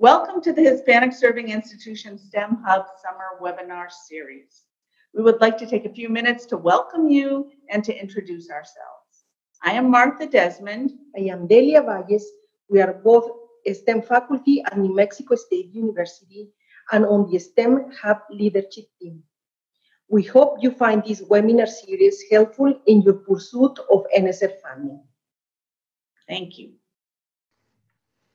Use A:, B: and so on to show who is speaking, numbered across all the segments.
A: Welcome to the Hispanic Serving Institution STEM Hub Summer Webinar Series. We would like to take a few minutes to welcome you and to introduce ourselves. I am Martha Desmond.
B: I am Delia Valles. We are both STEM faculty at New Mexico State University and on the STEM Hub leadership team. We hope you find this webinar series helpful in your pursuit of NSF funding.
A: Thank you.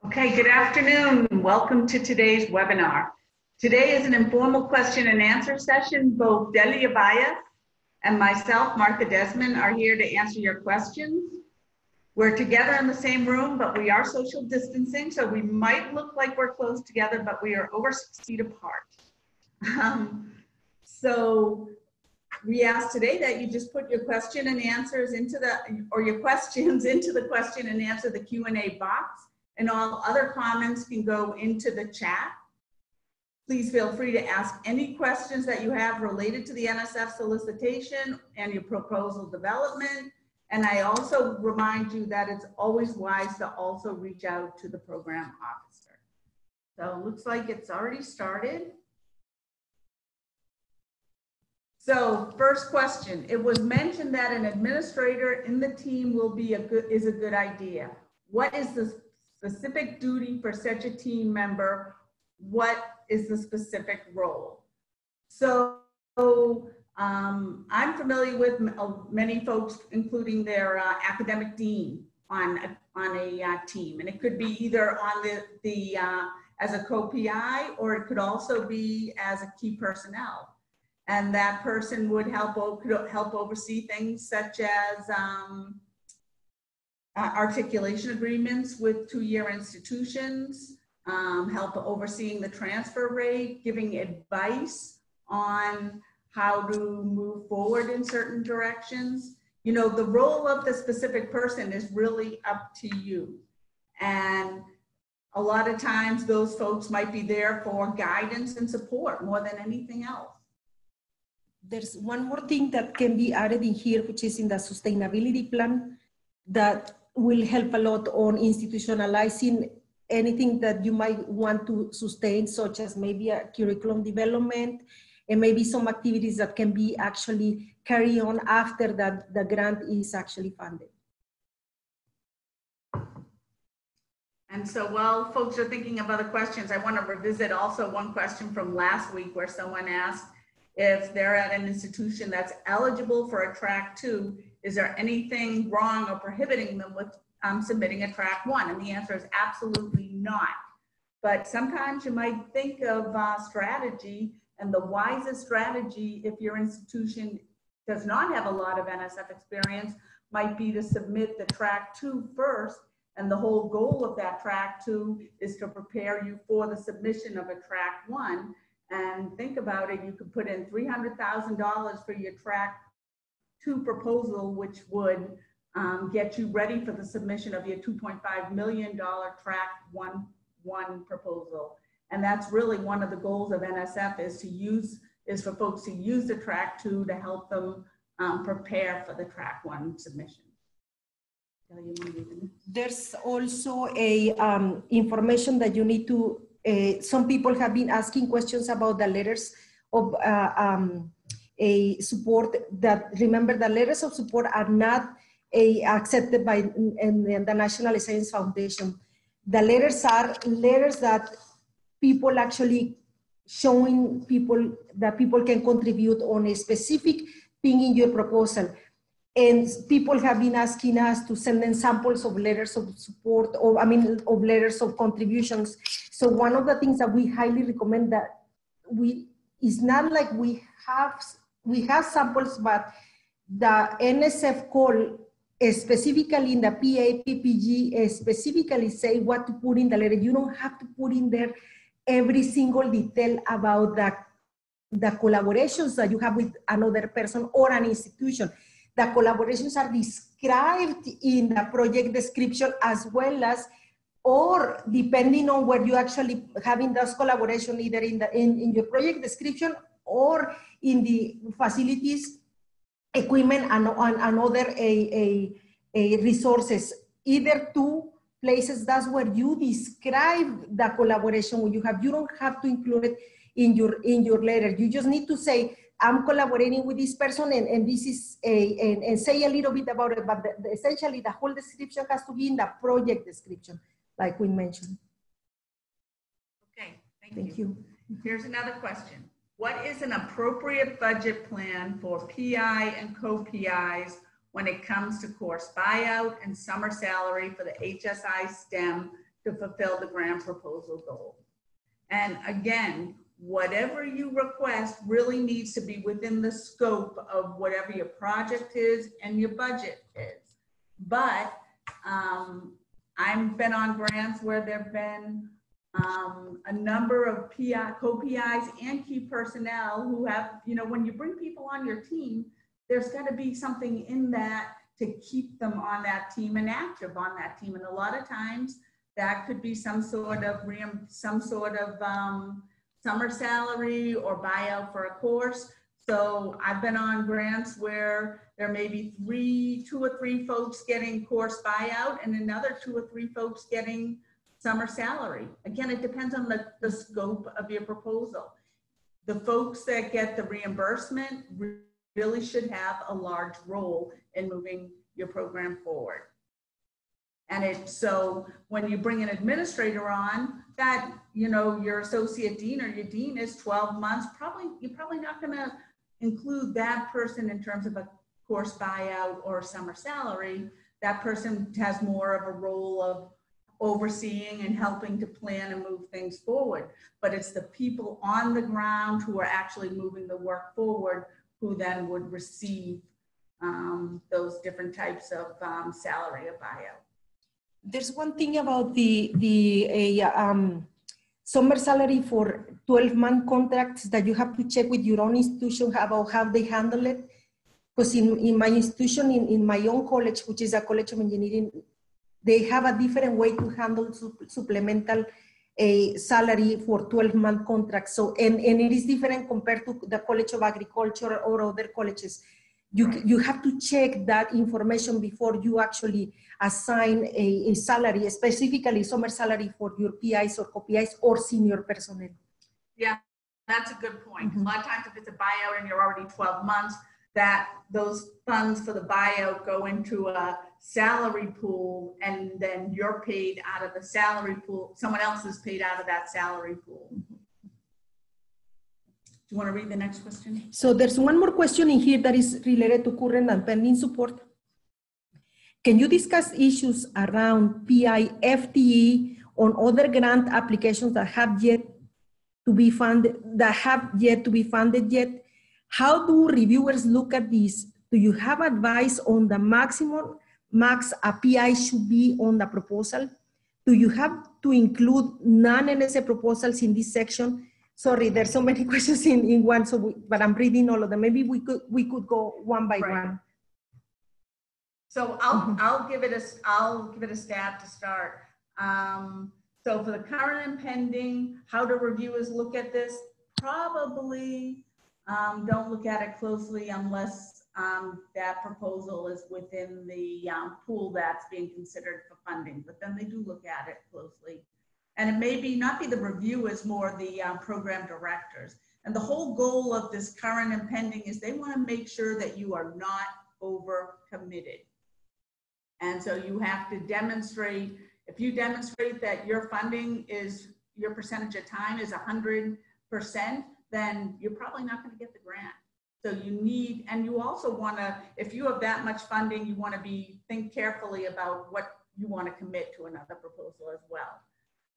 C: Okay, good afternoon. Welcome to today's webinar. Today is an informal question and answer session. Both Delia Valles and myself, Martha Desmond, are here to answer your questions. We're together in the same room, but we are social distancing, so we might look like we're close together, but we are over 6 feet apart. So we ask today that you just put your question and answers into your questions into the question and answer the Q&A box. And all other comments can go into the chat. Please feel free to ask any questions that you have related to the NSF solicitation and your proposal development. And I also remind you that it's always wise to also reach out to the program officer. So it looks like it's already started. So first question, it was mentioned that an administrator in the team is a good idea. What is the specific duty for such a team member? What is the specific role? So I'm familiar with many folks, including their academic dean on a team, and it could be either on the as a co-PI, or it could also be as a key personnel. And that person would help oversee things such as articulation agreements with two-year institutions, help overseeing the transfer rate, giving advice on how to move forward in certain directions. You know, the role of the specific person is really up to you. And a lot of times those folks might be there for guidance and support more than anything else.
B: There's one more thing that can be added in here, which is in the sustainability plan, that will help a lot on institutionalizing anything that you might want to sustain, such as maybe a curriculum development and maybe some activities that can be actually carry on after that the grant is actually funded.
C: And so while folks are thinking of other questions, I want to revisit also one question from last week where someone asked if they're at an institution that's eligible for a track 2, is there anything wrong or prohibiting them with submitting a track 1? And the answer is absolutely not. But sometimes you might think of strategy, and the wisest strategy, if your institution does not have a lot of NSF experience, might be to submit the track 2 first. And the whole goal of that track 2 is to prepare you for the submission of a track 1. And think about it, you could put in $300,000 for your track 2 proposal, which would get you ready for the submission of your $2.5 million track 1 proposal. And that's really one of the goals of NSF is for folks to use the track 2 to help them prepare for the track 1 submission.
B: There's also a information that you need to, some people have been asking questions about the letters of a support. That remember, the letters of support are not accepted by the National Science Foundation. The letters are letters that people actually showing people that people can contribute on a specific thing in your proposal. And people have been asking us to send them samples of letters of support, or of letters of contributions. So one of the things that we highly recommend that it's not like we have samples, but the NSF call specifically in the PAPPG specifically say what to put in the letter. You don't have to put in there every single detail about the collaborations that you have with another person or an institution. The collaborations are described in the project description as well as, or depending on where you actually having those collaboration, either in your project description or in the facilities, equipment and other resources, either to places, that's where you describe the collaboration when you have. You don't have to include it in your letter. You just need to say, I'm collaborating with this person, and this is and say a little bit about it, but essentially the whole description has to be in the project description, like we mentioned.
C: Okay,
B: Thank you.
C: Here's another question. What is an appropriate budget plan for PI and co-PIs when it comes to course buyout and summer salary for the HSI STEM to fulfill the grant proposal goal? And again, whatever you request really needs to be within the scope of whatever your project is and your budget is. But I've been on grants where there've been a number of co-PIs and key personnel who have, when you bring people on your team, there's got to be something in that to keep them on that team and active on that team. And a lot of times that could be some sort of summer salary or buyout for a course. So I've been on grants where there may be 2 or 3 folks getting course buyout and another 2 or 3 folks getting summer salary. Again, it depends on the scope of your proposal. The folks that get the reimbursement really should have a large role in moving your program forward. And so when you bring an administrator on, that, your associate dean or your dean is 12 months, you're probably not going to include that person in terms of a course buyout or summer salary. That person has more of a role of overseeing and helping to plan and move things forward. But it's the people on the ground who are actually moving the work forward who then would receive those different types of salary or buyout.
B: There's one thing about the summer salary for 12-month contracts that you have to check with your own institution about how they handle it. Because in my institution, in my own college, which is a College of Engineering, they have a different way to handle supplemental salary for 12-month contracts. So, and it is different compared to the College of Agriculture or other colleges. You have to check that information before you actually assign a salary, specifically summer salary for your PIs or co-PIs or senior personnel.
C: Yeah, that's a good point. Mm-hmm. A lot of times if it's a buyout and you're already 12 months, that those funds for the buyout go into a salary pool and then you're paid out of the salary pool. Someone else is paid out of that salary pool. Do you want to read the next question?
B: So there's one more question in here that is related to current and pending support. Can you discuss issues around PI FTE on other grant applications that have yet to be funded, yet? How do reviewers look at this? Do you have advice on the max a PI should be on the proposal? Do you have to include non-NSA proposals in this section? Sorry, there's so many questions in one, but I'm reading all of them. Maybe we could go one by one.
C: So I'll give it a stab to start. So for the current and pending, how do reviewers look at this? Probably don't look at it closely unless that proposal is within the pool that's being considered for funding, but then they do look at it closely. And it may not be the reviewers, more the program directors. And the whole goal of this current and pending is they want to make sure that you are not over committed. And so you have to demonstrate, if you demonstrate that your funding is, your percentage of time is 100%, then you're probably not going to get the grant. So you need, and you also want to, if you have that much funding, you want to think carefully about what you want to commit to another proposal as well.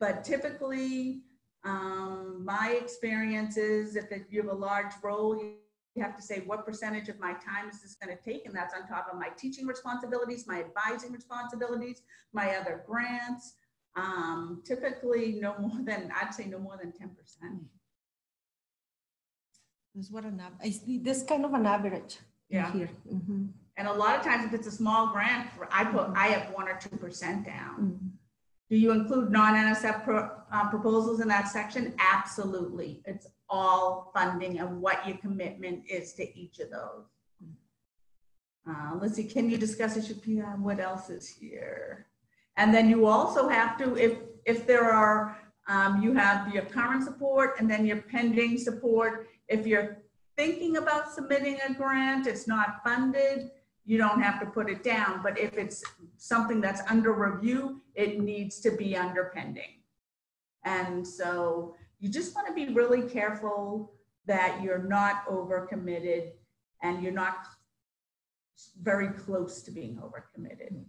C: But typically, my experience is if you have a large role, you have to say, what percentage of my time is this going to take? And that's on top of my teaching responsibilities, my advising responsibilities, my other grants. Typically, I'd say no more than 10%.
B: This kind of an average.
C: Yeah.
B: Here. Mm-hmm.
C: And a lot of times, if it's a small grant, I have 1 or 2% down. Mm-hmm. Do you include non-NSF proposals in that section? Absolutely. It's all funding and what your commitment is to each of those. Let's see, can you discuss issue PI? What else is here? And then you also have to, if there are, you have your current support and then your pending support. If you're thinking about submitting a grant, it's not funded, you don't have to put it down. But if it's something that's under review, it needs to be under pending. And so you just want to be really careful that you're not overcommitted and you're not very close to being overcommitted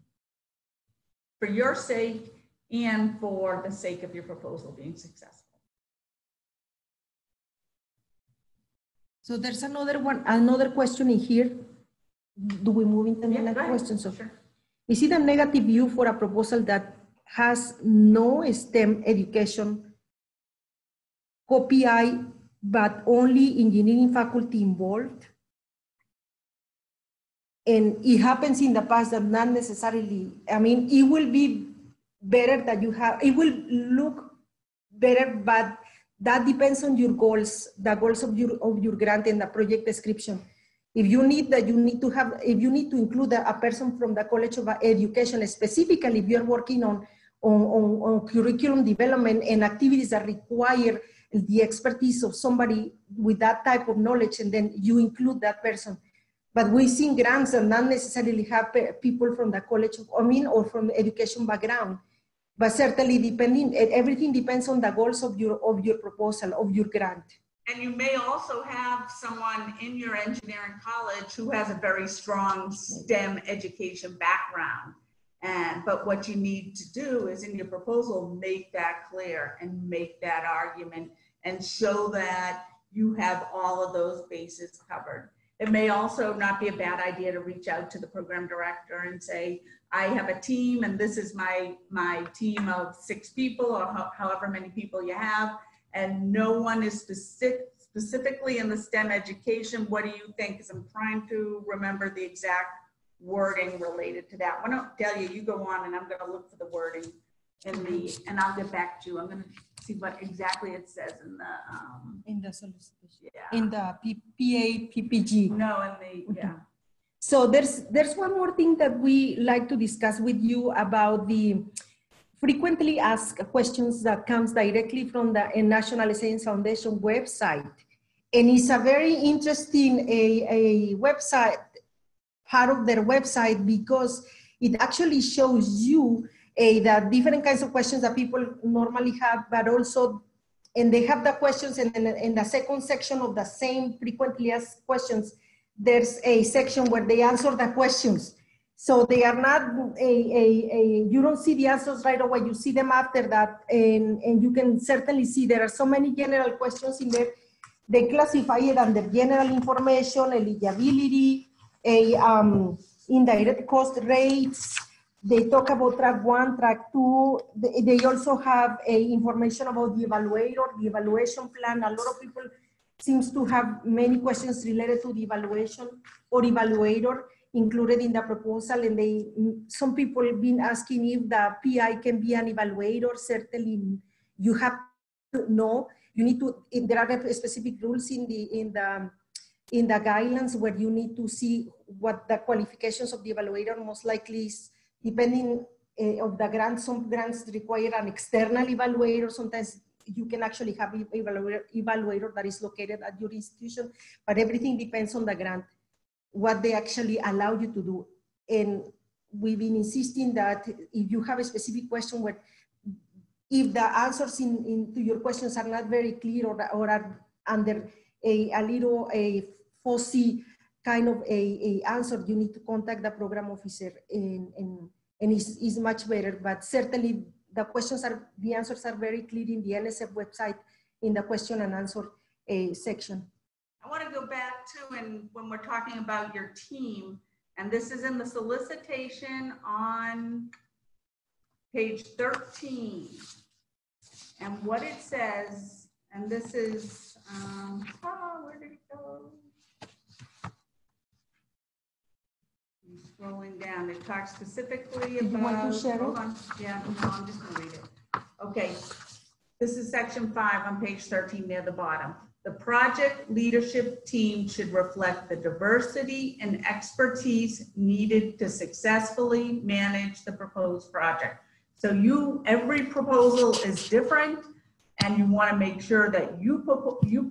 C: for your sake and for the sake of your proposal being successful.
B: So there's another question in here. Do we move into the
C: Yeah,
B: next question? So,
C: sure.
B: is it a negative view for a proposal that has no STEM education, copy but only engineering faculty involved? And it happens in the past that not necessarily, I mean, it will be better that you have, it will look better, but that depends on your goals, the goals of your grant and the project description. If you need that, you need to have, if you need to include a person from the College of Education, specifically if you're working on curriculum development and activities that require the expertise of somebody with that type of knowledge, and then you include that person. But we've seen grants that not necessarily have people from the college, or from the education background. But certainly depending, everything depends on the goals of your proposal, of your grant.
C: And you may also have someone in your engineering college who has a very strong STEM education background. But what you need to do is in your proposal, make that clear and make that argument and show that you have all of those bases covered. It may also not be a bad idea to reach out to the program director and say, I have a team and this is my team of 6 people or however many people you have, and no one is specifically in the STEM education. What do you think? Because I'm trying to remember the exact wording related to that. Why don't Delia, you go on and I'm going to look for the wording and I'll get back to you. I'm going to see what exactly it says
B: In the solicitation.
C: Yeah.
B: In the PPG.
C: No, in the, yeah.
B: So there's one more thing that we like to discuss with you about the frequently asked questions that comes directly from the National Science Foundation website. And it's a very interesting a website, part of their website, because it actually shows you the different kinds of questions that people normally have, but also, and they have the questions, and then in the second section of the same frequently asked questions, there's a section where they answer the questions. So they are not, you don't see the answers right away, you see them after that, and you can certainly see there are so many general questions in there. They classify it under general information, eligibility, indirect cost rates. They talk about track 1, track 2. They also have information about the evaluator, the evaluation plan. A lot of people seems to have many questions related to the evaluation or evaluator included in the proposal. And some people have been asking if the PI can be an evaluator. Certainly you have to know, you need to, there are specific rules in the guidelines where you need to see what the qualifications of the evaluator most likely is, depending of the grant. Some grants require an external evaluator. Sometimes you can actually have an evaluator that is located at your institution, but everything depends on the grant, what they actually allow you to do. And we've been insisting that if you have a specific question where, if the answers to your questions are not very clear or are under a little fuzzy kind of a answer, you need to contact the program officer, and it's much better. But certainly the answers are very clear in the NSF website in the question and answer section.
C: I want to go back to, and when we're talking about your team, and this is in the solicitation on page 13. And what it says, and this is, where did it go? I'm scrolling down. It talks specifically about,
B: you want to share
C: hold on. Yeah, no, I'm just going to read it. Okay. This is section 5 on page 13 near the bottom. The project leadership team should reflect the diversity and expertise needed to successfully manage the proposed project. So every proposal is different, and you want to make sure that you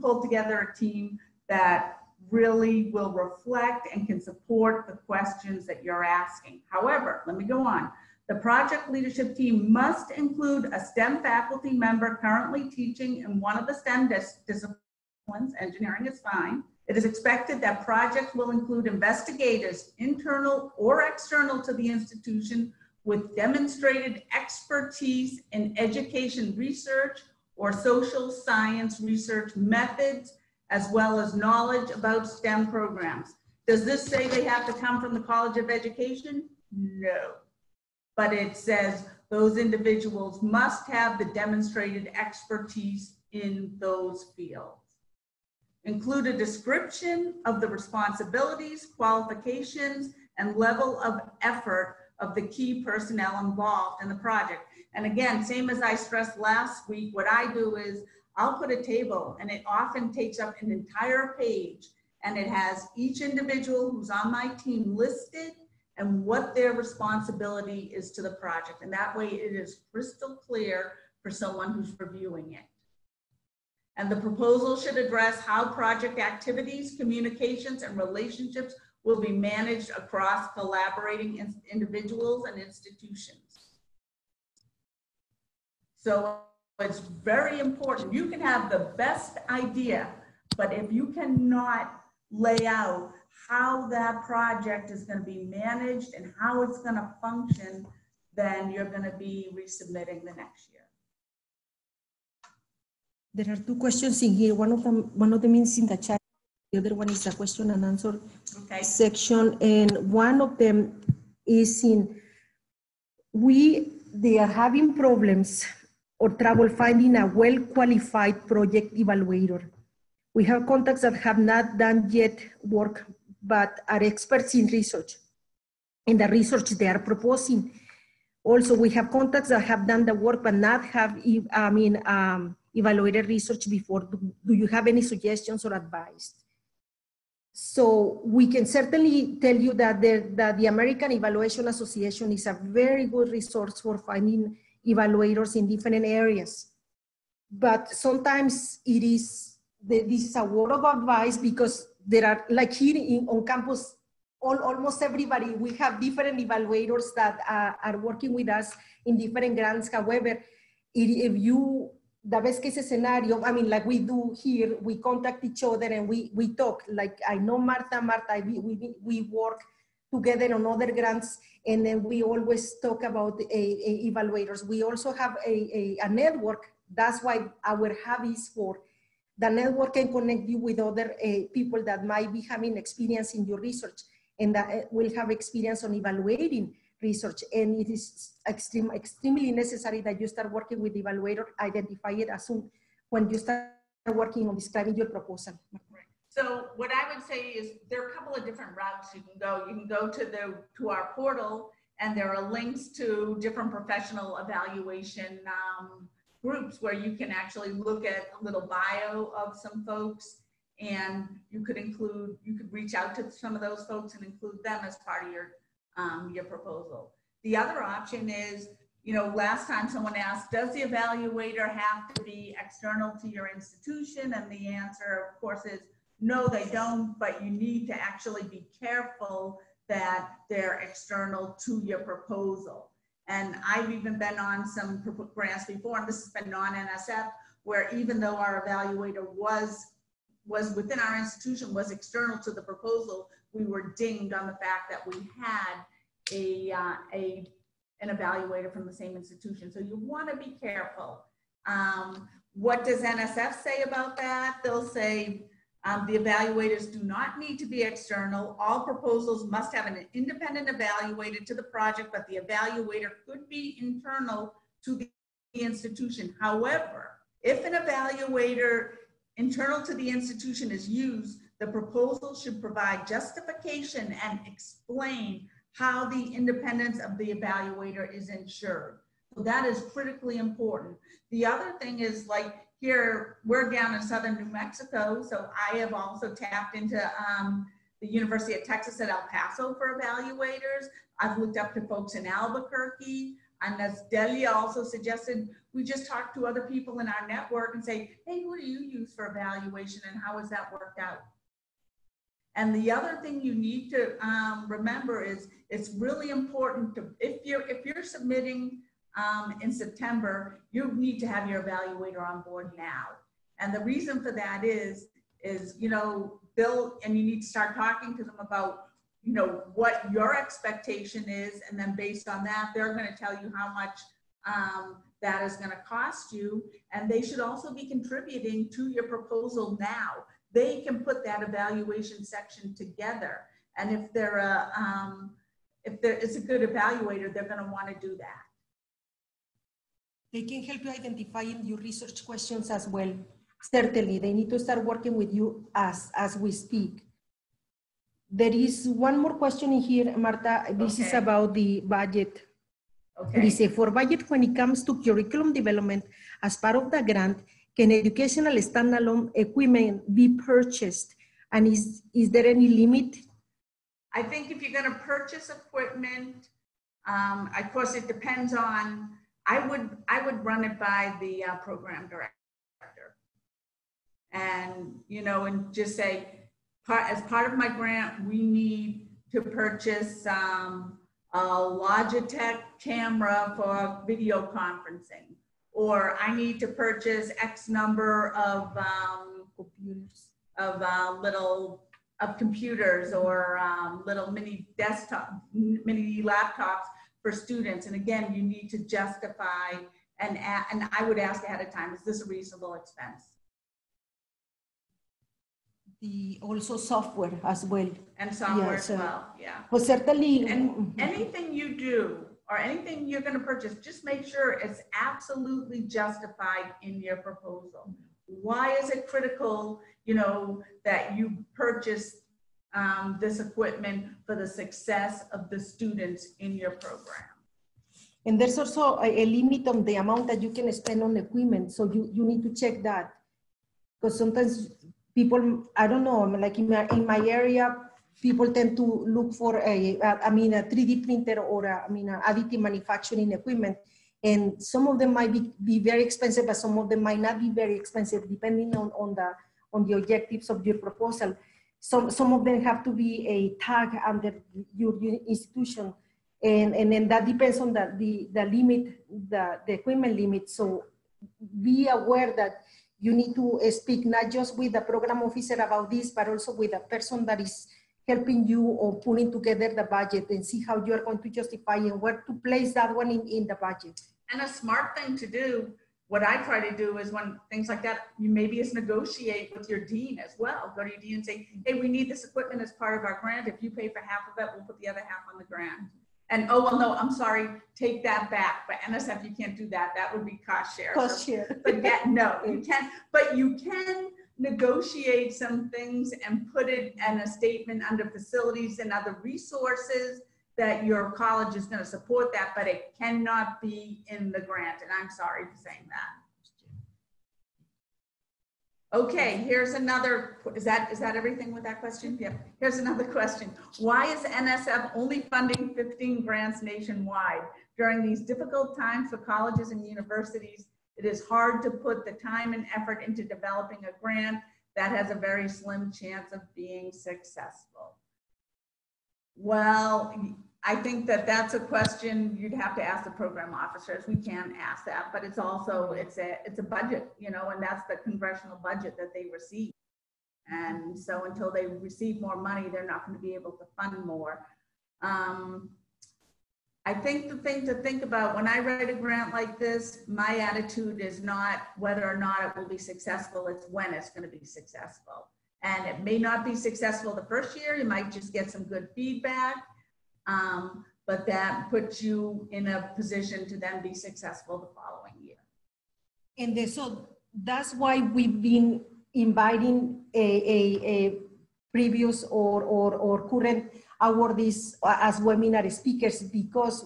C: pull together a team that really will reflect and can support the questions that you're asking. However, let me go on. The project leadership team must include a STEM faculty member currently teaching in one of the STEM disciplines. Engineering is fine. It is expected that projects will include investigators, internal or external to the institution, with demonstrated expertise in education research or social science research methods, as well as knowledge about STEM programs. Does this say they have to come from the College of Education? No. But it says those individuals must have the demonstrated expertise in those fields. Include a description of the responsibilities, qualifications, and level of effort of the key personnel involved in the project. And again, same as I stressed last week, what I do is I'll put a table, and it often takes up an entire page, and it has each individual who's on my team listed and what their responsibility is to the project. And that way it is crystal clear for someone who's reviewing it. And the proposal should address how project activities, communications, and relationships will be managed across collaborating individuals and institutions. So it's very important. You can have the best idea, but if you cannot lay out how that project is going to be managed and how it's going to function, then you're going to be resubmitting the next year.
B: There are two questions in here. One of them is in the chat. The other one is a question and answer section. And one of them is they are having problems or trouble finding a well-qualified project evaluator. We have contacts that have not done yet work, but are experts in research, in the research they are proposing. Also, we have contacts that have done the work, but not have, evaluated research before. Do you have any suggestions or advice? So we can certainly tell you that the American Evaluation Association is a very good resource for finding evaluators in different areas. But sometimes this is a word of advice, because there are, like here on campus, almost everybody, we have different evaluators that are working with us in different grants. However, if you, the best case scenario, like we do here, we contact each other and we talk. Like I know Marta, we work together on other grants, and then we always talk about evaluators. We also have a network. That's why our hub is for the network can connect you with other people that might be having experience in your research and that will have experience on evaluating research. And it is extremely necessary that you start working with the evaluator, identify it as soon when you start working on describing your proposal.
C: So what I would say is there are a couple of different routes you can go. You can go to our portal, and there are links to different professional evaluation groups where you can actually look at a little bio of some folks, and you could reach out to some of those folks and include them as part of your proposal. The other option is, last time someone asked, does the evaluator have to be external to your institution? And the answer, of course, is no, they don't, but you need to actually be careful that they're external to your proposal. And I've even been on some grants before, and this has been non-NSF, where even though our evaluator was within our institution, was external to the proposal, we were dinged on the fact that we had an evaluator from the same institution. So you want to be careful. What does NSF say about that? They'll say the evaluators do not need to be external. All proposals must have an independent evaluator to the project, but the evaluator could be internal to the institution. However, if an evaluator internal to the institution is used, the proposal should provide justification and explain how the independence of the evaluator is ensured. So that is critically important. The other thing is, like here, we're down in southern New Mexico, so I have also tapped into the University of Texas at El Paso for evaluators. I've looked up to folks in Albuquerque. And as Delia also suggested, we just talk to other people in our network and say, hey, who do you use for evaluation and how has that worked out? And the other thing you need to remember is it's really important to, if you're submitting in September, you need to have your evaluator on board now. And the reason for that is, you know, Bill, and you need to start talking to them about, you know, what your expectation is. And then based on that, they're going to tell you how much that is going to cost you. And they should also be contributing to your proposal now. They can put that evaluation section together. And if it's a good evaluator, they're going to want to do that.
B: They can help you identifying your research questions as well. Certainly, they need to start working with you as we speak. There is one more question in here, Marta. This is about the budget.
C: Okay.
B: They say, for budget, when it comes to curriculum development, as part of the grant, can educational standalone equipment be purchased? And is there any limit?
C: I think if you're going to purchase equipment, of course, it depends on, I would run it by the program director. And, you know, and just say, as part of my grant, we need to purchase a Logitech camera for video conferencing, or I need to purchase X number of computers or little mini laptops for students. And again, you need to justify and I would ask ahead of time, is this a reasonable expense?
B: Also software as well.
C: And software as well, yeah.
B: Well, certainly.
C: And anything you do or anything you're going to purchase, just make sure it's absolutely justified in your proposal. Why is it critical, you know, that you purchase this equipment for the success of the students in your program?
B: And there's also a limit on the amount that you can spend on equipment. So you need to check that. Because sometimes people, I don't know, like in my area, people tend to look for a 3D printer or additive manufacturing equipment. And some of them might be very expensive, but some of them might not be very expensive, depending on the objectives of your proposal. Some of them have to be a tag under your institution. And then that depends on the limit, the equipment limit. So be aware that you need to speak not just with the program officer about this, but also with the person that is helping you or putting together the budget, and see how you are going to justify and where to place that one in the budget.
C: And a smart thing to do, what I try to do is when things like that, you maybe is negotiate with your dean as well. Go to your dean and say, hey, we need this equipment as part of our grant. If you pay for half of it, we'll put the other half on the grant. And, oh, well, no, I'm sorry, take that back. But NSF, you can't do that. That would be cost share.
B: Cost share.
C: But that, no, you can't. But you can negotiate some things and put it in a statement under facilities and other resources that your college is going to support that, but it cannot be in the grant. And I'm sorry for saying that. Okay, here's another, is that everything with that question? Yep. Here's another question. Why is NSF only funding 15 grants nationwide? During these difficult times for colleges and universities, it is hard to put the time and effort into developing a grant that has a very slim chance of being successful. Well, I think that's a question you'd have to ask the program officers. We can't ask that, but it's also, it's a budget, you know, and that's the congressional budget that they receive. And so until they receive more money, they're not going to be able to fund more. I think the thing to think about when I write a grant like this, my attitude is not whether or not it will be successful, it's when it's going to be successful. And it may not be successful the first year, you might just get some good feedback. But that puts you in a position to then be successful the following year.
B: And so that's why we've been inviting a previous or current awardees as webinar speakers, because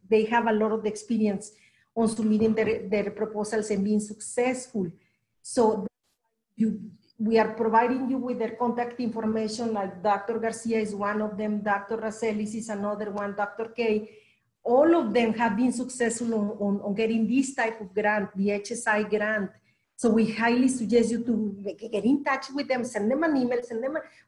B: they have a lot of experience on submitting their proposals and being successful. So we are providing you with their contact information, like Dr. Garcia is one of them, Dr. Racelis is another one, Dr. K. all of them have been successful on getting this type of grant, the HSI grant. So we highly suggest you to get in touch with them, send them an email,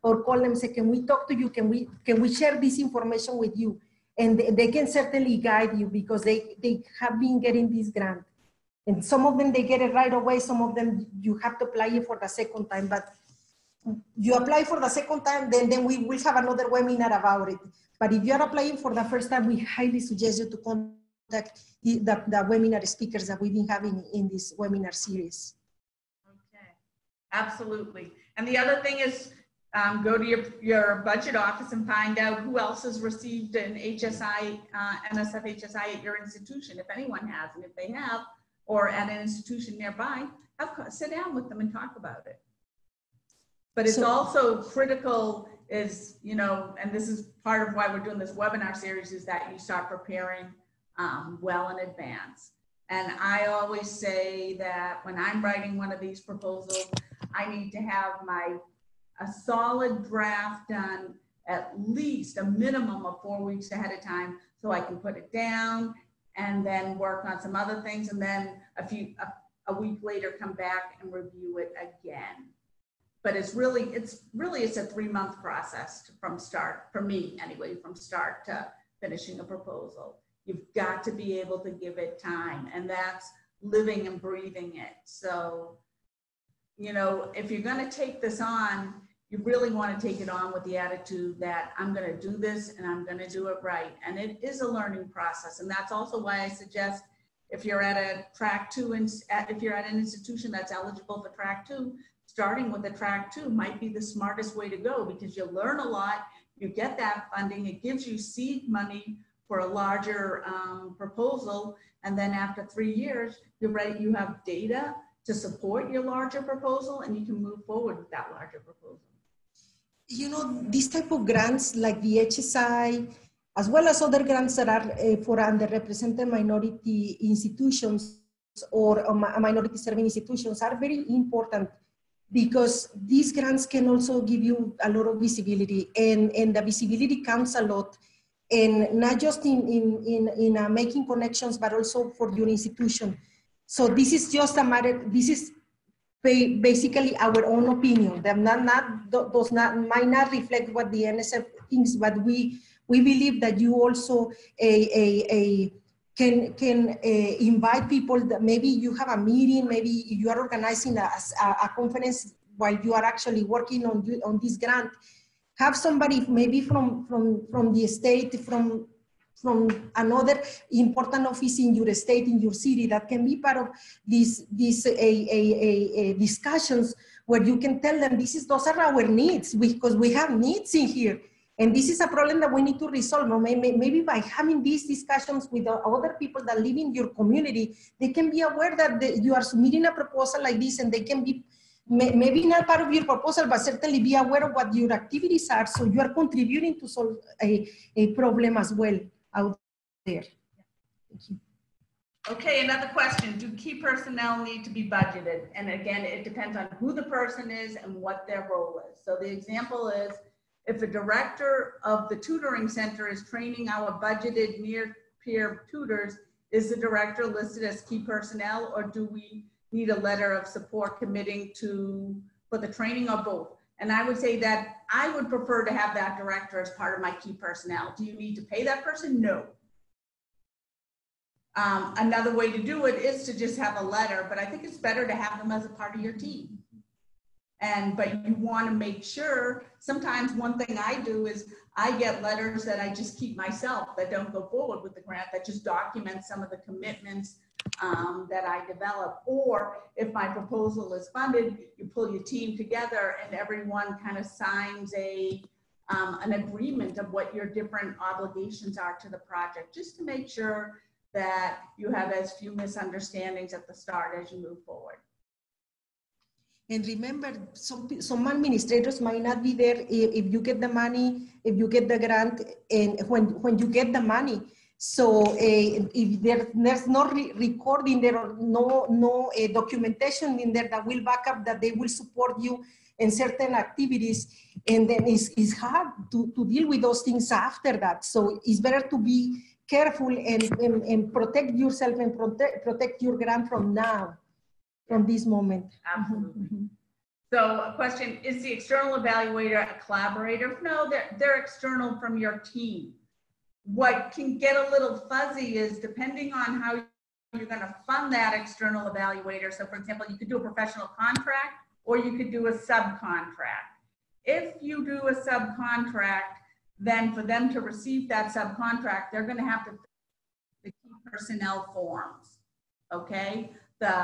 B: or call them, say, can we talk to you? Can we share this information with you? And they can certainly guide you because they have been getting this grant. And some of them, they get it right away. Some of them, you have to apply it for the second time. But you apply for the second time, then we will have another webinar about it. But if you're applying for the first time, we highly suggest you to contact the webinar speakers that we've been having in this webinar series.
C: Absolutely. And the other thing is go to your budget office and find out who else has received an HSI, NSF HSI at your institution, if anyone has, and if they have, or at an institution nearby, sit down with them and talk about it. But it's also critical is, you know, and this is part of why we're doing this webinar series, is that you start preparing well in advance. And I always say that when I'm writing one of these proposals, I need to have a solid draft done at least a minimum of 4 weeks ahead of time, so I can put it down and then work on some other things, and then a week later come back and review it again. But it's really a 3-month process from start, for me anyway, from start to finishing a proposal. You've got to be able to give it time, and that's living and breathing it. So, you know, if you're going to take this on, you really want to take it on with the attitude that I'm going to do this and I'm going to do it right. And it is a learning process. And that's also why I suggest if you're at a track 2, and if you're at an institution that's eligible for track 2, starting with a track 2 might be the smartest way to go, because you learn a lot, you get that funding, it gives you seed money for a larger proposal. And then after 3 years, you're ready, you have data to support your larger proposal, and you can move forward with that larger proposal.
B: You know, these type of grants like the HSI, as well as other grants that are for underrepresented minority institutions or minority serving institutions, are very important, because these grants can also give you a lot of visibility, and the visibility counts a lot. And not just in making connections, but also for your institution. So this is just a matter, this is basically our own opinion. That might not reflect what the NSF thinks, but we believe that you also can invite people, that maybe you have a meeting, maybe you are organizing a conference while you are actually working on this grant. Have somebody maybe from the state, from another important office in your state, in your city, that can be part of these discussions, where you can tell them those are our needs, because we have needs in here. And this is a problem that we need to resolve. Maybe by having these discussions with the other people that live in your community, they can be aware that you are submitting a proposal like this, and they can be maybe not part of your proposal, but certainly be aware of what your activities are, so you are contributing to solve a problem as well out there. Thank you.
C: Okay, another question. Do key personnel need to be budgeted? And again, it depends on who the person is and what their role is. So the example is, if a director of the tutoring center is training our budgeted near-peer tutors, is the director listed as key personnel, or do we need a letter of support committing for the training, or both? And I would say that I would prefer to have that director as part of my key personnel. Do you need to pay that person? No. Another way to do it is to just have a letter, but I think it's better to have them as a part of your team. But you want to make sure, sometimes one thing I do is I get letters that I just keep myself, that don't go forward with the grant, that just document some of the commitments that I develop. Or if my proposal is funded, you pull your team together and everyone kind of signs an agreement of what your different obligations are to the project, just to make sure that you have as few misunderstandings at the start as you move forward.
B: And remember, some administrators might not be there if you get the money, if you get the grant, and when you get the money. So if there's no recording there, or no documentation in there that will back up that they will support you in certain activities, and then it's hard to deal with those things after that. So it's better to be careful and protect yourself and protect your grant from now, from this moment.
C: Absolutely.
B: Mhm.
C: So a question, is the external evaluator a collaborator? No, they're external from your team. What can get a little fuzzy is depending on how you're going to fund that external evaluator. So for example, you could do a professional contract or you could do a subcontract. If you do a subcontract, then for them to receive that subcontract, they're going to have to fill the key personnel forms, okay? The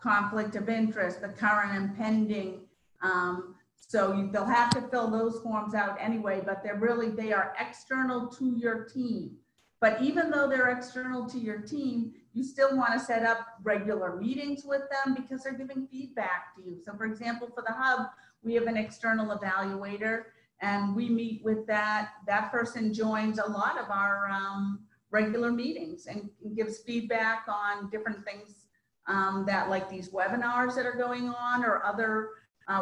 C: conflict of interest, the current and pending. They'll have to fill those forms out anyway, but they are external to your team. But even though they're external to your team, you still want to set up regular meetings with them because they're giving feedback to you. So for example, for the hub, we have an external evaluator and we meet with that person joins a lot of our regular meetings and gives feedback on different things that like these webinars that are going on or other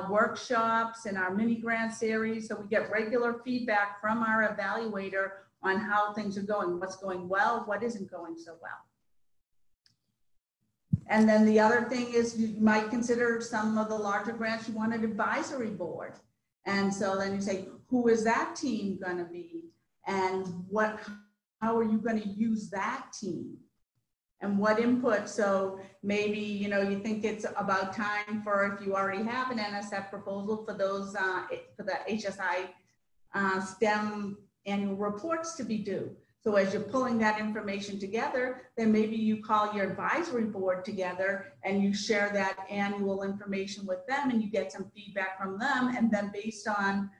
C: workshops in our mini grant series. So we get regular feedback from our evaluator on how things are going, what's going well, what isn't going so well. And then the other thing is you might consider some of the larger grants, you want an advisory board. And so then you say, who is that team going to be? And how are you going to use that team? And what input? So maybe, you think it's about time for, if you already have an NSF proposal for those, for the HSI STEM annual reports to be due. So as you're pulling that information together, then maybe you call your advisory board together and you share that annual information with them and you get some feedback from them. And then based on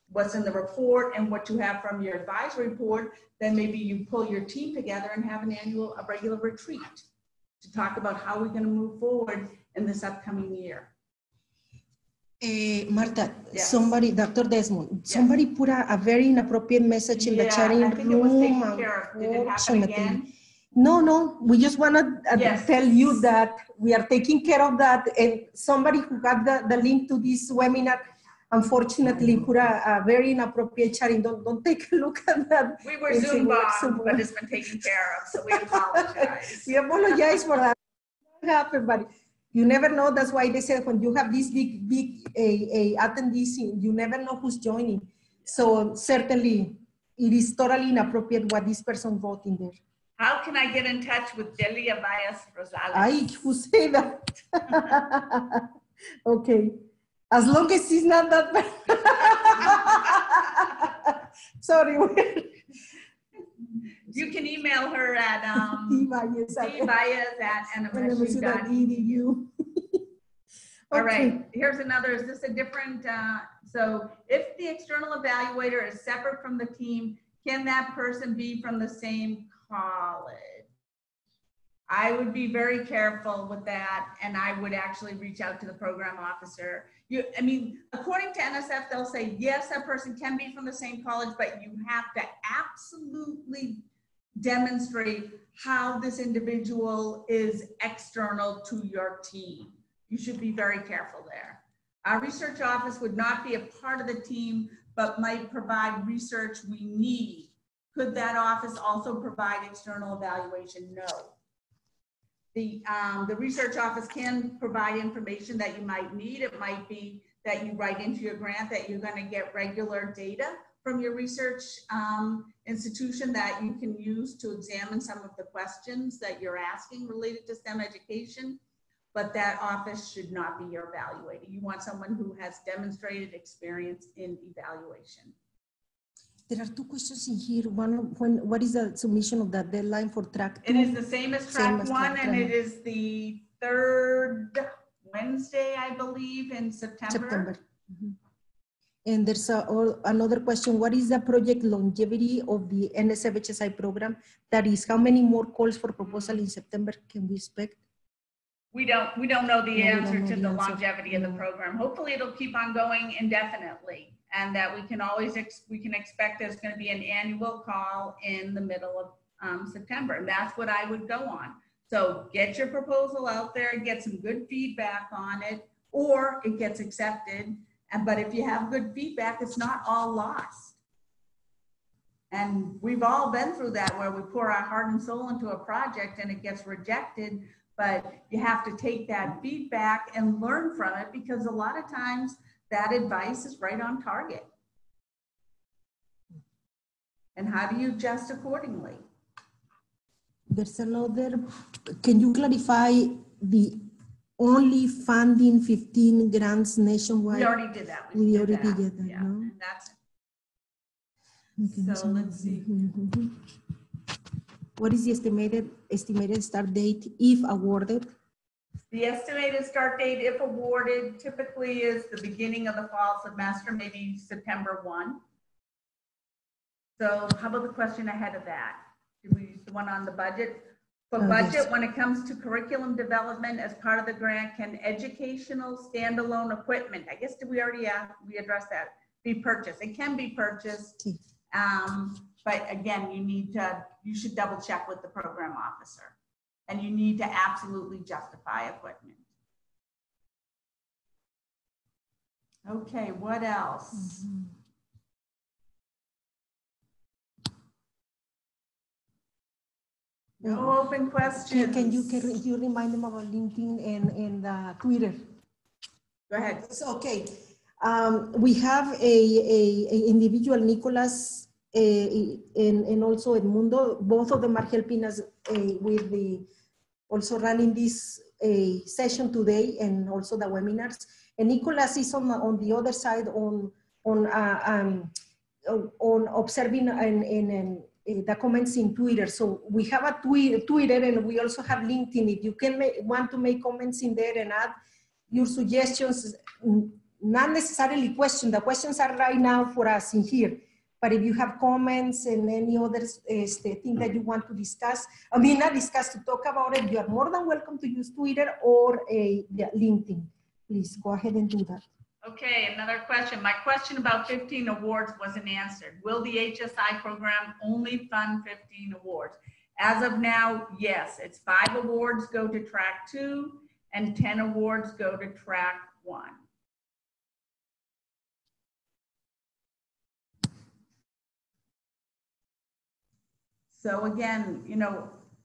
C: what's in the report and what you have from your advisory board, then maybe you pull your team together and have a regular retreat to talk about how we're going to move forward in this upcoming year.
B: Martha,
C: Yes.
B: somebody, Dr. Desmond,
C: Yes.
B: somebody put a very inappropriate message in the chatting
C: I think it was
B: room.
C: taken care of. Did it happen again?
B: No, we just want to
C: Yes.
B: tell you that we are taking care of that. And somebody who got the link to this webinar, unfortunately, put a very inappropriate chatting. Don't take a look at that.
C: We were Zoom bombed, but it's been taken care of, so we apologize.
B: We apologize for that. It happened, but you never know. That's why they said when you have these big attendees, you never know who's joining. So certainly, it is totally inappropriate what this person wrote in there.
C: How can I get in touch with Delia Valles Rosales?
B: Ay, who say that? Okay. As long as he's not that bad. Sorry.
C: You can email her at dvalles@nmsu.edu. All right, here's another. Is this a different, so if the external evaluator is separate from the team, can that person be from the same college? I would be very careful with that, and I would actually reach out to the program officer. According to NSF, they'll say, yes, that person can be from the same college, but you have to absolutely demonstrate how this individual is external to your team. You should be very careful there. Our research office would not be a part of the team, but might provide research we need. Could that office also provide external evaluation? No. The research office can provide information that you might need. It might be that you write into your grant that you're going to get regular data from your research institution that you can use to examine some of the questions that you're asking related to STEM education, but that office should not be your evaluator. You want someone who has demonstrated experience in evaluation.
B: There are two questions in here. One, what is the submission of that deadline for track 2?
C: It is the same as track 1, and it is the 3rd Wednesday, I believe, in September.
B: Mm-hmm. And there's another question. What is the project longevity of the NSF HSI program? That is, how many more calls for proposal in September can we expect?
C: We don't know the answer to the longevity of the program. Hopefully it'll keep on going indefinitely, and that we can expect there's going to be an annual call in the middle of September, and that's what I would go on. So get your proposal out there, get some good feedback on it, or it gets accepted. But if you have good feedback, it's not all lost. And we've all been through that where we pour our heart and soul into a project and it gets rejected, but you have to take that feedback and learn from it, because a lot of times that advice is right on target. And how do you adjust accordingly?
B: There's another, can you clarify the only funding 15 grants nationwide?
C: We already did that.
B: We already did that,
C: yeah.
B: no?
C: And that's,
B: Okay,
C: so let's see.
B: What is the estimated start date if awarded?
C: The estimated start date, if awarded, typically is the beginning of the fall semester, maybe September 1. So how about the question ahead of that? Did we use the one on the budget? For budget,
B: Yes.
C: when it comes to curriculum development as part of the grant, can educational standalone equipment, I guess, did we already we addressed that, be purchased? It can be purchased.
B: Okay.
C: But again, you should double check with the program officer, and you need to absolutely justify equipment. Okay, what else? No open questions.
B: Can you remind them about LinkedIn and Twitter?
C: Go ahead.
B: So, okay. We have a individual, Nicolas, and also Edmundo. Both of them are helping us with also running this session today and also the webinars. And Nicolas is on the other side on observing and the comments in Twitter. So we have a Twitter and we also have LinkedIn. If you want to make comments in there and add your suggestions, not necessarily questions. The questions are right now for us in here. But if you have comments and any other thing that you want to discuss, not discuss, to talk about it, you are more than welcome to use Twitter or LinkedIn. Please go ahead and do that.
C: Okay, another question. My question about 15 awards wasn't answered. Will the HSI program only fund 15 awards? As of now, yes. It's 5 awards go to track 2 and 10 awards go to track 1. So again,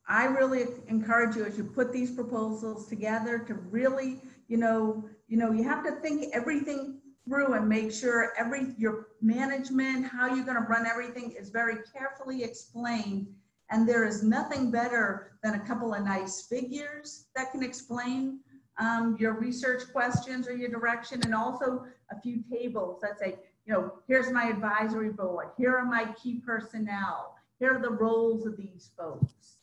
C: I really encourage you, as you put these proposals together, to really, you have to think everything through and make sure your management, how you're going to run everything is very carefully explained. And there is nothing better than a couple of nice figures that can explain your research questions or your direction, and also a few tables that say, here's my advisory board, here are my key personnel, here are the roles of these folks.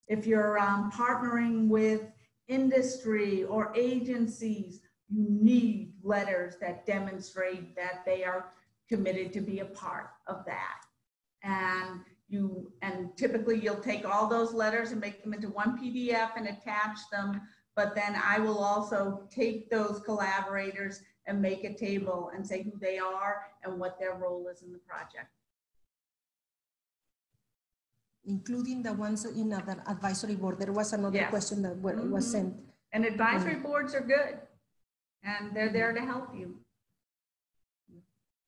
C: If you're partnering with industry or agencies, you need letters that demonstrate that they are committed to be a part of that. And typically you'll take all those letters and make them into one PDF and attach them. But then I will also take those collaborators and make a table and say who they are and what their role is in the project.
B: Including the ones in the advisory board. There was another question that was sent.
C: And advisory boards are good, and they're there to help you.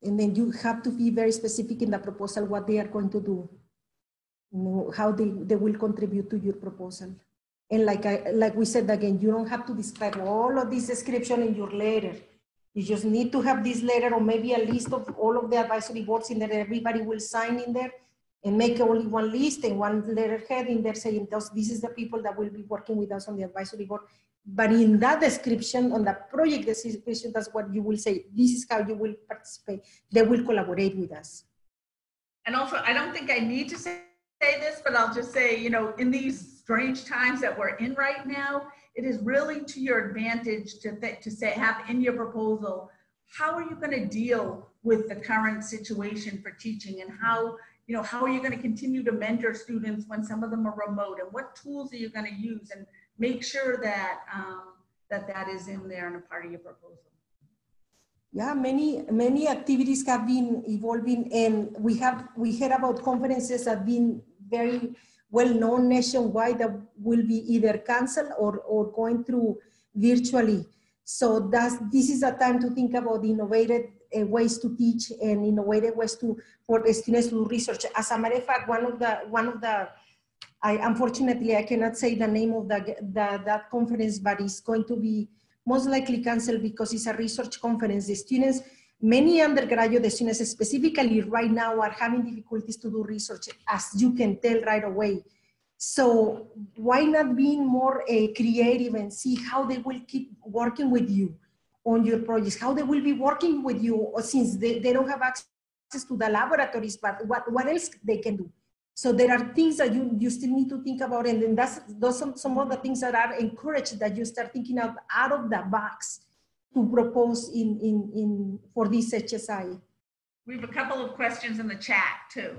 B: And then you have to be very specific in the proposal, what they are going to do, how they will contribute to your proposal. And like we said again, you don't have to describe all of this description in your letter. You just need to have this letter, or maybe a list of all of the advisory boards in there. Everybody will sign in there, and make only one list and one letterhead in there saying, this is the people that will be working with us on the advisory board. But in that description, on the project description, that's what you will say. This is how you will participate. They will collaborate with us.
C: And also, I don't think I need to say this, but I'll just say, in these strange times that we're in right now, it is really to your advantage to have in your proposal, how are you going to deal with the current situation for teaching, and how are you going to continue to mentor students when some of them are remote, and what tools are you going to use, and make sure that that is in there and a part of your proposal.
B: Yeah, many activities have been evolving, and we heard about conferences that have been very well known nationwide that will be either canceled or going through virtually. So this is a time to think about innovative ways to teach and innovative ways for the students to do research. As a matter of fact, one of the unfortunately I cannot say the name of that conference, but it's going to be most likely canceled because it's a research conference. The students, many undergraduate students specifically right now are having difficulties to do research, as you can tell right away. So why not being more creative and see how they will keep working with you on your projects, how they will be working with you since they don't have access to the laboratories, but what else they can do. So there are things that you still need to think about, and then those some of the things that are encouraged that you start thinking out of the box to propose for this HSI.
C: We have a couple of questions in the chat too.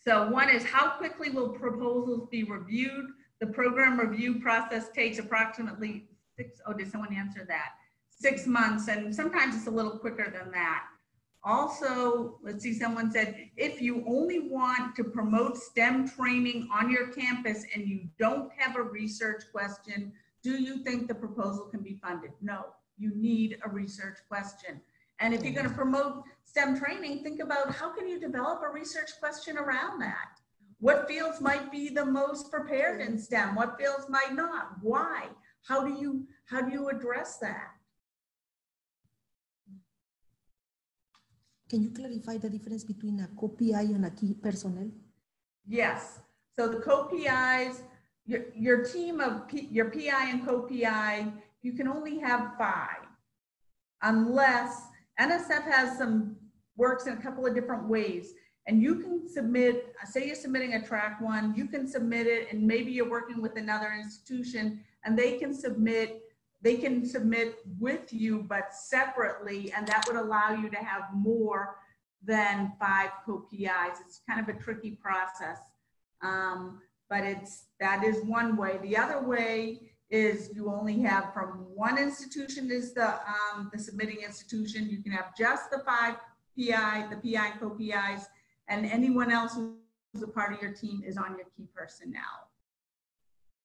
C: So one is, how quickly will proposals be reviewed? The program review process takes approximately did someone answer that? 6 months, and sometimes it's a little quicker than that. Also, let's see, someone said, if you only want to promote STEM training on your campus and you don't have a research question, do you think the proposal can be funded? No, you need a research question. And if you're going to promote STEM training, think about how can you develop a research question around that? What fields might be the most prepared in STEM? What fields might not? Why? How do you address that?
B: Can you clarify the difference between a co-PI and a key personnel?
C: Yes. So the co-PIs, your team of your PI and co-PI, you can only have 5, unless NSF has works in a couple of different ways. And you can submit, say you're submitting a track 1, you can submit it, and maybe you're working with another institution and they can submit with you, but separately, and that would allow you to have more than 5 co-PIs. It's kind of a tricky process, but that is one way. The other way is you only have from one institution is the submitting institution. You can have just the 5 PI, the PI and co-PIs, and anyone else who's a part of your team is on your key personnel.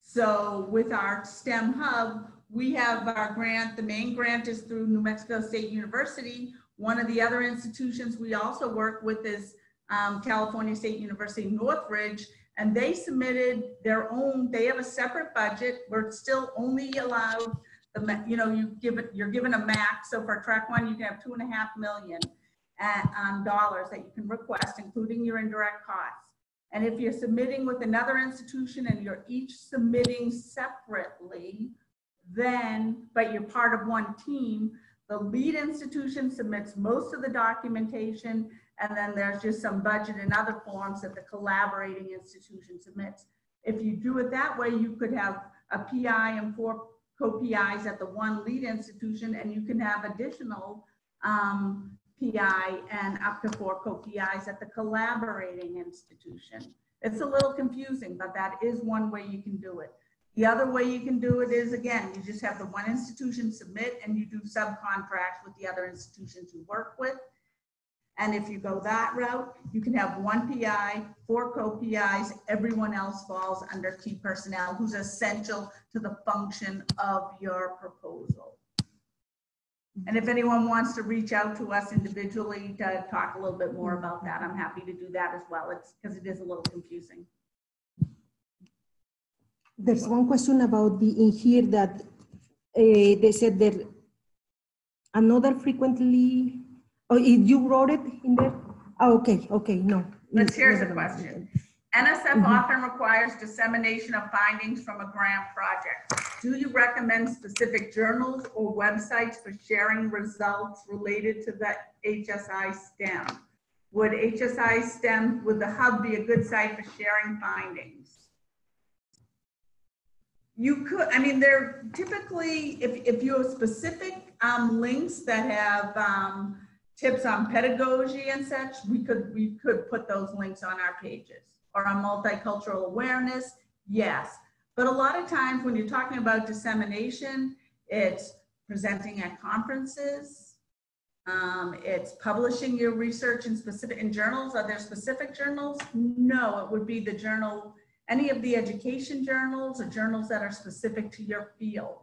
C: So with our STEM hub, we have our grant. The main grant is through New Mexico State University. One of the other institutions we also work with is California State University Northridge, and they submitted their own. They have a separate budget. We're still only allowed you're given a max. So for track 1, you can have $2.5 million dollars that you can request, including your indirect costs. And if you're submitting with another institution and you're each submitting separately, but you're part of one team, the lead institution submits most of the documentation, and then there's just some budget and other forms that the collaborating institution submits. If you do it that way, you could have a PI and 4 co-PIs at the one lead institution, and you can have additional PI and up to 4 co-PIs at the collaborating institution. It's a little confusing, but that is one way you can do it. The other way you can do it is, again, you just have the one institution submit and you do subcontracts with the other institutions you work with. And if you go that route, you can have 1 PI, 4 co-PIs, everyone else falls under key personnel who's essential to the function of your proposal. And if anyone wants to reach out to us individually to talk a little bit more about that, I'm happy to do that as well. It's because it is a little confusing.
B: There's one question about in here that they said that another frequently, you wrote it in there? Oh, okay, no.
C: Here's a question. NSF often requires dissemination of findings from a grant project. Do you recommend specific journals or websites for sharing results related to the HSI STEM? Would HSI STEM, would the hub be a good site for sharing findings? You could, I mean, they're typically, if you have specific links that have tips on pedagogy and such, we could put those links on our pages. Or on multicultural awareness, yes. But a lot of times when you're talking about dissemination, it's presenting at conferences, it's publishing your research in journals. Are there specific journals? No, it would be the journal, any of the education journals or journals that are specific to your field.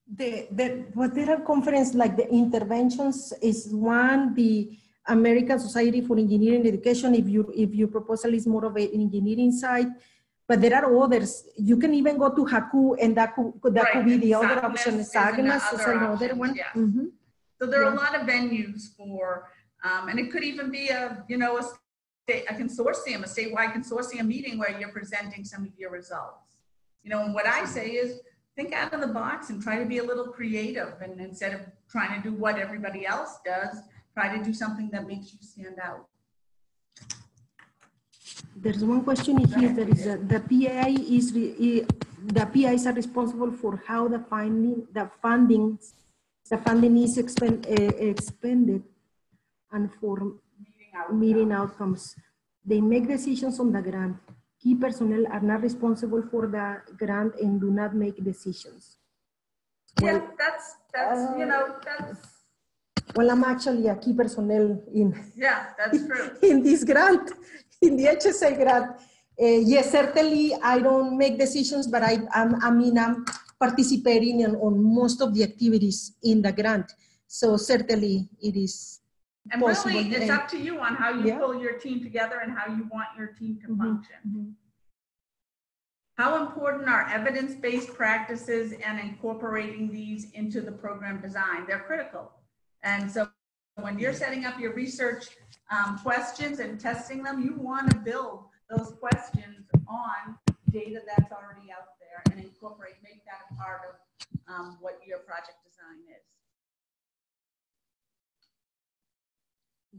B: But there are conferences like the interventions is one, the American Society for Engineering Education, if your proposal is more of an engineering side. But there are others. You can even go to HAKU, and that could be the other option. SAGNAS is another one.
C: Yes.
B: Mm-hmm.
C: So there are a lot of venues for, and it could even be a consortium, a statewide consortium meeting where you're presenting some of your results. You know, and what I say is think out of the box and try to be a little creative. And instead of trying to do what everybody else does, try to do something that makes you stand out.
B: There's one question here. There is the PIs are responsible for how the funding is expended and for meeting outcomes. They make decisions on the grant. Key personnel are not responsible for the grant and do not make decisions.
C: Yeah, that's
B: well, I'm actually a key personnel in.
C: Yeah, that's true.
B: In this grant, in the HSA grant. Yes, certainly I don't make decisions, but I'm participating on most of the activities in the grant. So certainly it is
C: and
B: possible.
C: Really, it's up to you on how you pull your team together and how you want your team to function. Mm-hmm. How important are evidence-based practices and incorporating these into the program design? They're critical. And so when you're setting up your research questions and testing them, you want to build those questions on data that's already out there and make that a part of what your project design is.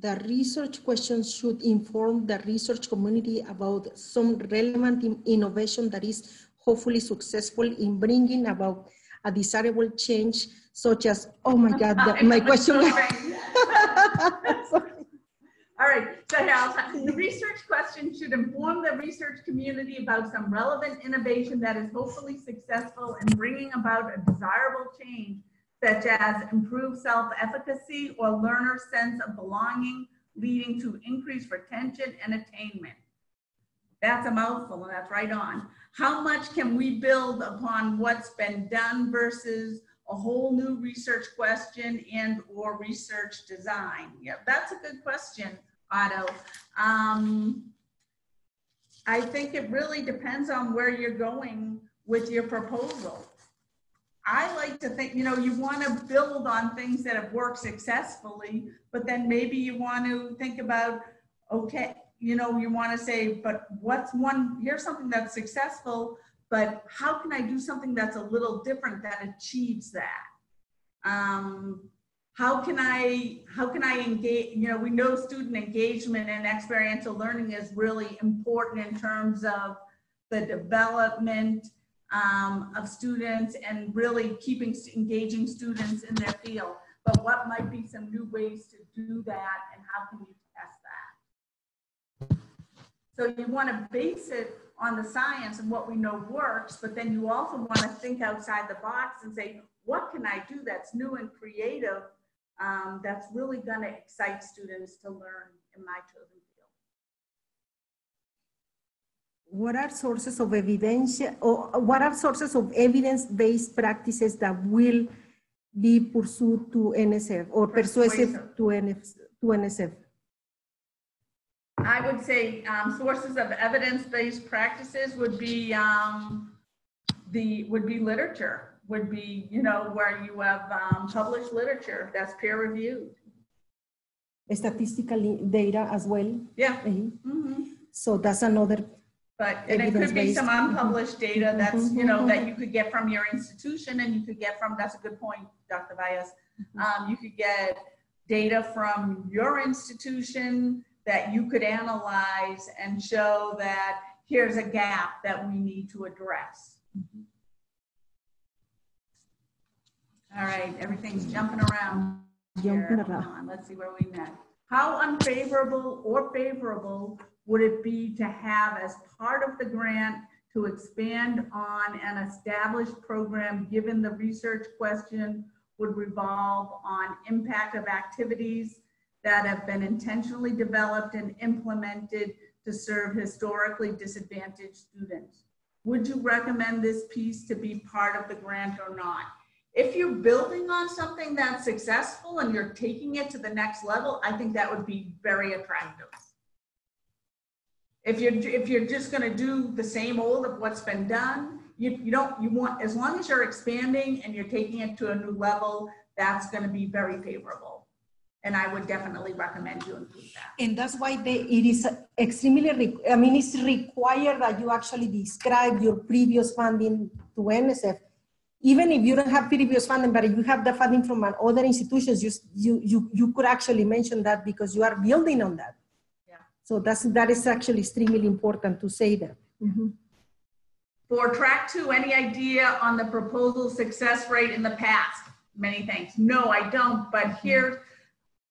B: The research questions should inform the research community about some relevant innovation that is hopefully successful in bringing about a desirable change, such as, oh my God, my question.
C: All right, so the research question should inform the research community about some relevant innovation that is hopefully successful in bringing about a desirable change, such as improved self-efficacy or learner sense of belonging, leading to increased retention and attainment. That's a mouthful, and that's right on. How much can we build upon what's been done versus a whole new research question and or research design? Yeah, that's a good question, Otto. I think it really depends on where you're going with your proposal. I like to think, you know, you want to build on things that have worked successfully, but then maybe you want to think about, okay, you know, you want to say, but here's something that's successful, but how can I do something that's a little different that achieves that? How can I engage, you know, we know student engagement and experiential learning is really important in terms of the development of students and really engaging students in their field. But what might be some new ways to do that and how can you test that? So you want to base it on the science and what we know works, but then you also want to think outside the box and say, what can I do that's new and creative that's really going to excite students to learn in my chosen field?
B: What are sources of evidence, or what are sources of evidence-based practices that will be pursued to NSF or persuasive to NSF?
C: I would say sources of evidence-based practices would be literature, would be, you know, where you have published literature that's peer-reviewed.
B: Statistical data as well.
C: Yeah.
B: Mm-hmm. So that's another.
C: But and it could be some unpublished data that's, you know, that you could get from your institution, and you could get from, that's a good point, Dr. Valles. You could get data from your institution that you could analyze and show that here's a gap that we need to address. All right, everything's jumping around. Let's see where we met. How unfavorable or favorable would it be to have as part of the grant to expand on an established program, given the research question would revolve on impact of activities that have been intentionally developed and implemented to serve historically disadvantaged students? Would you recommend this piece to be part of the grant or not? If you're building on something that's successful and you're taking it to the next level, I think that would be very attractive. If you're just going to do the same old of what's been done, you want, as long as you're expanding and you're taking it to a new level, that's going to be very favorable. And I would definitely recommend you include that.
B: And that's why it is extremely, it's required that you actually describe your previous funding to NSF. Even if you don't have previous funding, but if you have the funding from other institutions, you could actually mention that because you are building on that.
C: Yeah.
B: So that is actually extremely important to say that. Mm-hmm.
C: For track 2, any idea on the proposal success rate in the past? Many thanks. No, I don't, but here,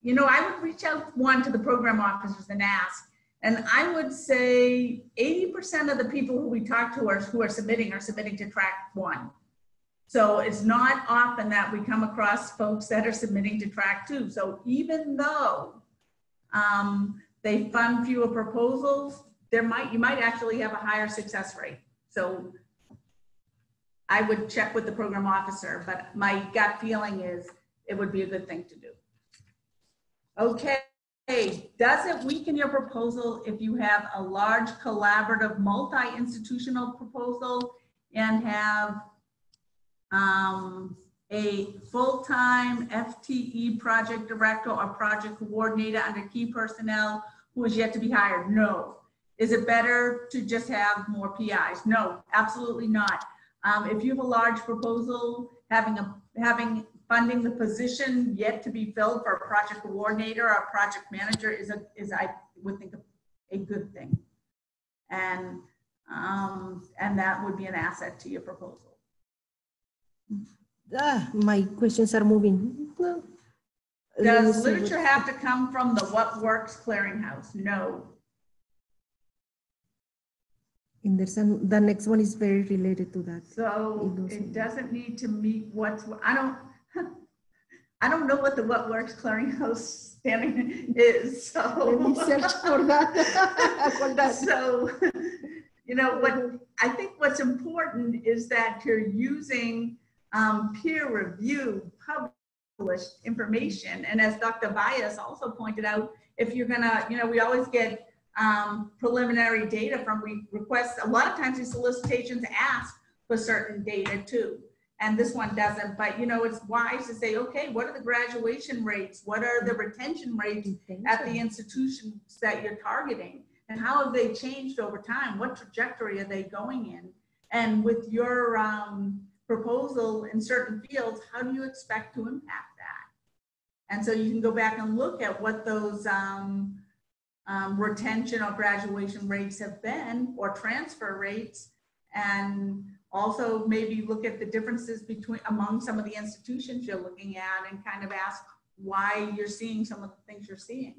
C: you know, I would reach out to the program officers and ask, and I would say 80% of the people who we talk to who are submitting to track 1. So it's not often that we come across folks that are submitting to track 2. So even though they fund fewer proposals, you might actually have a higher success rate. So I would check with the program officer, but my gut feeling is it would be a good thing to do. Okay, does it weaken your proposal if you have a large collaborative multi-institutional proposal and have a full-time FTE project director or project coordinator under key personnel who is yet to be hired? No. Is it better to just have more PIs? No, absolutely not. If you have a large proposal, having funding the position yet to be filled for a project coordinator or a project manager is I would think a good thing, and that would be an asset to your proposal.
B: My questions are moving.
C: Does literature have to come from the What Works Clearinghouse? No.
B: And the next one is very related to that.
C: So it doesn't need to meet I don't know what the What Works Clearinghouse standing is. So
B: let me search for that.
C: So, you know, I think what's important is that you're using peer review, published information. And as Dr. Bias also pointed out, if you're gonna, you know, we always get preliminary data from requests. A lot of times these solicitations ask for certain data too. And this one doesn't, but you know, it's wise to say, okay, what are the graduation rates? What are the retention rates at the institutions that you're targeting? And how have they changed over time? What trajectory are they going in? And with your proposal in certain fields, how do you expect to impact that? And so you can go back and look at what those retention or graduation rates have been, or transfer rates, and also maybe look at the differences among some of the institutions you're looking at and kind of ask why you're seeing some of the things you're seeing.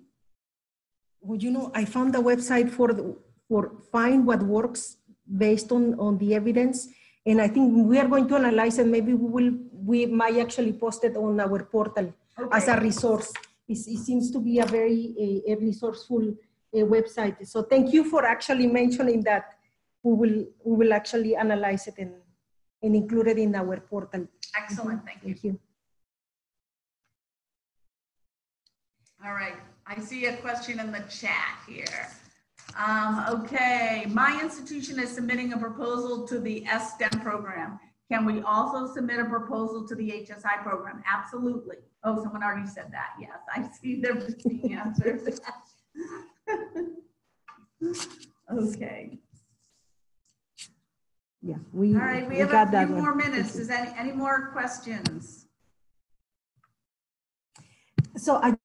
B: Well, you know, I found the website for Find What Works based on the evidence. And I think we are going to analyze, and maybe we might actually post it on our portal as a resource. It seems to be a very resourceful website. So thank you for actually mentioning that. We will actually analyze it and include it in our portal.
C: Excellent, thank you. All right, I see a question in the chat here. Okay, my institution is submitting a proposal to the STEM program. Can we also submit a proposal to the HSI program? Absolutely. Oh, someone already said that. Yes, I see they're being answered. Okay.
B: Yeah,
C: all right, we have a few more minutes. Is any more questions? So
B: I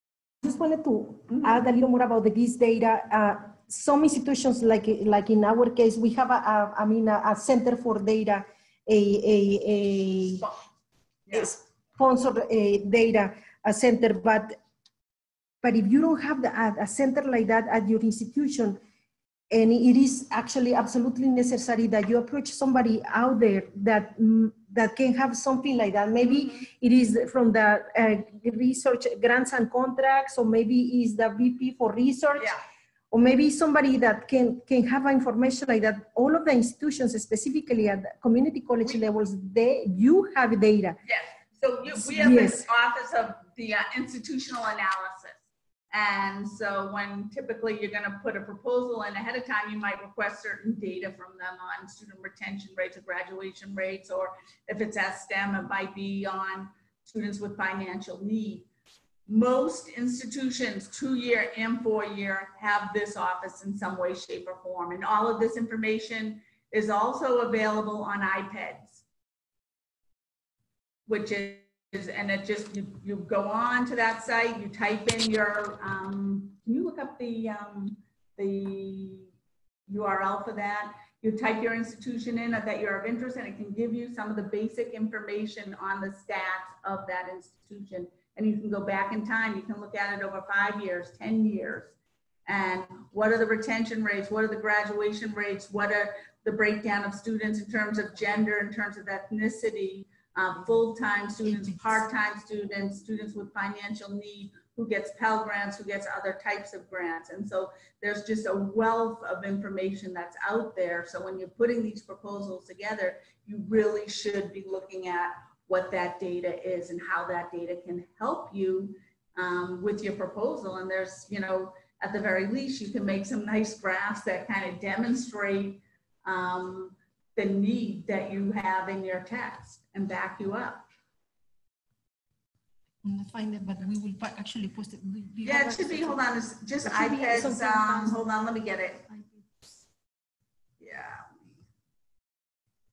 B: just wanted to add a little more about this data. Some institutions, like in our case, we have a center for data, a sponsored data center, but if you don't have a center like that at your institution, and it is actually absolutely necessary that you approach somebody out there that can have something like that. Maybe it is from the research grants and contracts, or maybe is the VP for research, or maybe somebody that can have information like that. All of the institutions, specifically at the community college levels, you have data.
C: Yes. So we have
B: Yes.
C: this office of the institutional analysis. And so when typically you're going to put a proposal in ahead of time, you might request certain data from them on student retention rates or graduation rates, or if it's at STEM, it might be on students with financial need. Most institutions, 2-year and 4-year, have this office in some way, shape, or form. And all of this information is also available on iPads, which is, and it just, you go on to that site, you type in your, can you look up the URL for that? You type your institution in that you're of interest, and it can give you some of the basic information on the stats of that institution. And you can go back in time, you can look at it over 5 years, 10 years. And what are the retention rates? What are the graduation rates? What are the breakdown of students in terms of gender, in terms of ethnicity, full-time students, part-time students, students with financial need, who gets Pell Grants, who gets other types of grants. And so there's just a wealth of information that's out there. So when you're putting these proposals together, you really should be looking at what that data is and how that data can help you with your proposal. And there's, you know, at the very least, you can make some nice graphs that kind of demonstrate the need that you have in your text and back you up.
B: I'm not finding it, but we will actually post it.
C: Yeah, it should be, hold on, it's just iPads. Hold on, let me get it. Yeah.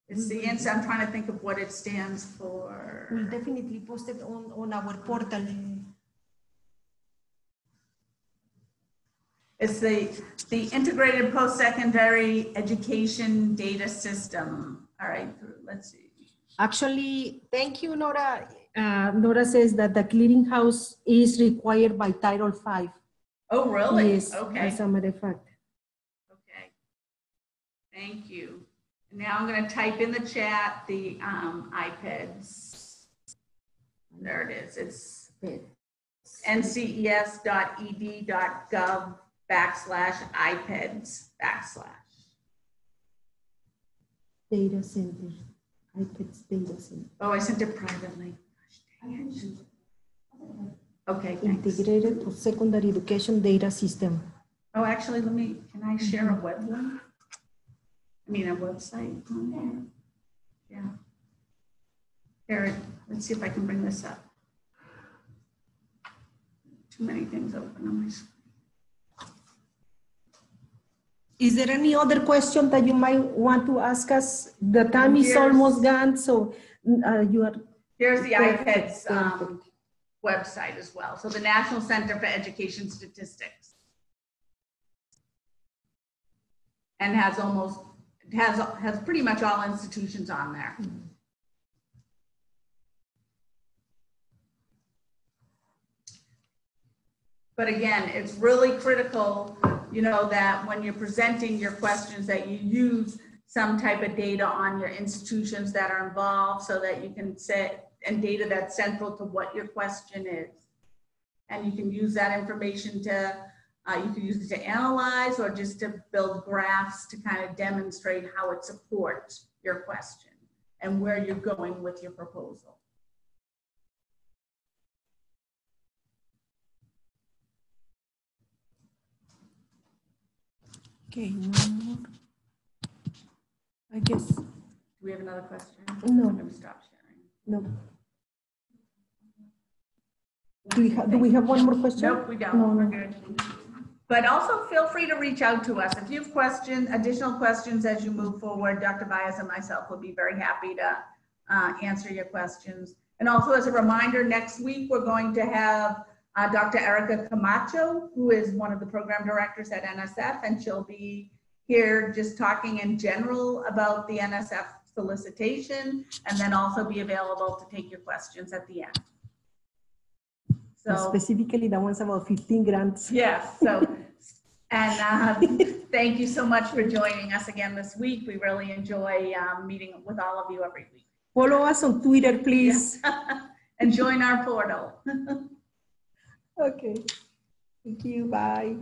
C: It's the answer. I'm trying to think of what it stands for.
B: We'll definitely post it on our portal.
C: It's the Integrated Post-Secondary Education Data System. All right, let's see.
B: Actually, thank you, Nora. Nora says that the clearinghouse is required by Title V.
C: Oh, really?
B: Yes,
C: Okay.
B: as a matter of fact.
C: Okay. Thank you. Now I'm going to type in the chat the iPads. There it is. It's nces.ed.gov/iPads/
B: Data center. iPads data center.
C: Oh, I sent it privately. Okay, thanks.
B: Integrated post-secondary education data system.
C: Oh, actually, can I share a web link? I mean, a website on there. Yeah. Here, let's see if I can bring this up. Too many things open on my screen.
B: Is there any other question that you might want to ask us? The time is almost gone, so you are.
C: Here's the
B: Perfect.
C: iPads website as well. So the National Center for Education Statistics. And has pretty much all institutions on there. But again, it's really critical, you know, that when you're presenting your questions that you use some type of data on your institutions that are involved so that you can set, and data that's central to what your question is. And you can use that information to, you can use it to analyze or just to build graphs to kind of demonstrate how it supports your question and where you're going with your proposal.
B: Okay, one more. I guess.
C: Do we have another question?
B: No.
C: I'm going to stop sharing.
B: No. Do we have one more question?
C: Nope, we don't.
B: No,
C: We're
B: no.
C: good. But also feel free to reach out to us. If you have questions, additional questions as you move forward, Dr. Baez and myself will be very happy to answer your questions. And also as a reminder, next week we're going to have Dr. Erica Camacho, who is one of the program directors at NSF, and she'll be here just talking in general about the NSF solicitation, and then also be available to take your questions at the end. So
B: specifically the ones about 15 grants.
C: yes, so, and thank you so much for joining us again this week. We really enjoy meeting with all of you every week.
B: Follow us on Twitter, please.
C: Yeah. And join our portal.
B: Okay. Thank you. Bye.